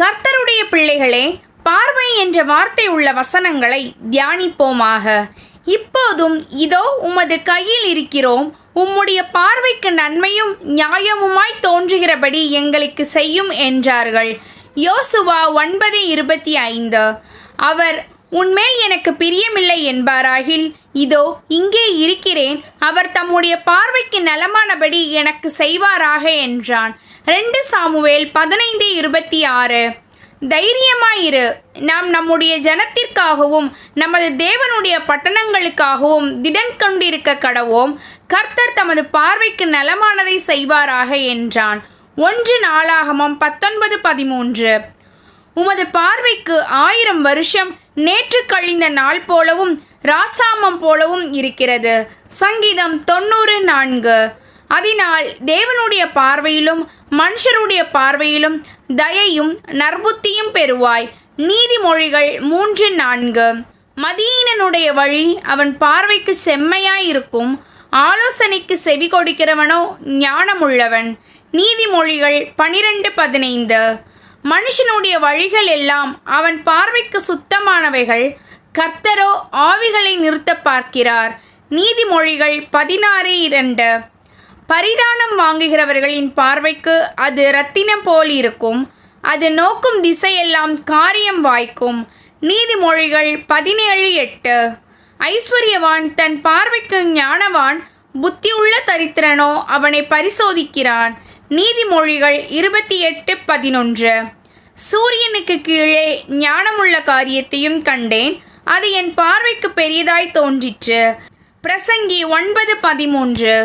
கர்த்தருடைய பிள்ளைகளே, பார்வை என்ற வார்த்தை உள்ள வசனங்களை தியானிப்போமாக. இப்போதும் இதோ உமது கையில் இருக்கிறோம், உம்முடைய பார்வைக்கு நன்மையும் நியாயமுமாய் தோன்றுகிறபடி எங்களுக்கு செய்யும் என்றார்கள். யோசுவா 9:25. அவர் உன்மேல் எனக்கு பிரியமில்லை என்பாராகில், இதோ இங்கே இருக்கிறேன், அவர் தம்முடைய பார்வைக்கு நலமானபடி எனக்கு செய்வாராக என்றான். 2 சாமுவேல் 15:26. தைரியமாயிரு, நாம் நம்முடைய ஜனத்திற்காகவும் நமது தேவனுடைய பட்டணங்களுக்காகவும் திடன் கொண்டிருக்க கடவோம், கர்த்தர் தமது பார்வைக்கு நலமானதை செய்வாராக என்றான். 1 நாளாகமம் 19:13. உமது பார்வைக்கு 1000 வருஷம் நேற்று கழிந்த நாள் போலவும் ராசாமம் போலவும் இருக்கிறது. சங்கீதம் 90:4. அதனால் தேவனுடைய பார்வையிலும் மனுஷருடைய பார்வையிலும் தயையும் நற்புத்தியும் பெறுவாய். நீதிமொழிகள் 3:4. மதியீனனுடைய வழி அவன் பார்வைக்கு செம்மையாயிருக்கும், ஆலோசனைக்கு செவி கொடுக்கிறவனோ ஞானமுள்ளவன். நீதிமொழிகள் 12:15. மனுஷனுடைய வழிகள் எல்லாம் அவன் பார்வைக்கு சுத்தமானவைகள், கர்த்தரோ ஆவிகளை நிறுத்த பார்க்கிறார். நீதிமொழிகள் 16:2. பரிதானம் வாங்குகிறவர்களின் பார்வைக்கு அது இரத்தினம் போல் இருக்கும், அது நோக்கும் திசையெல்லாம் காரியம் வாய்க்கும். நீதிமொழிகள் 17:8. ஐஸ்வர்யவான் தன் பார்வைக்கு ஞானவான், புத்தியுள்ள தரித்திரனோ அவனை பரிசோதிக்கிறான். நீதிமொழிகள் 28:11. சூரியனுக்கு கீழே ஞானமுள்ள காரியத்தையும் கண்டேன், அது என் பார்வைக்கு பெரியதாய் தோன்றிற்று. பிரசங்கி 9:13.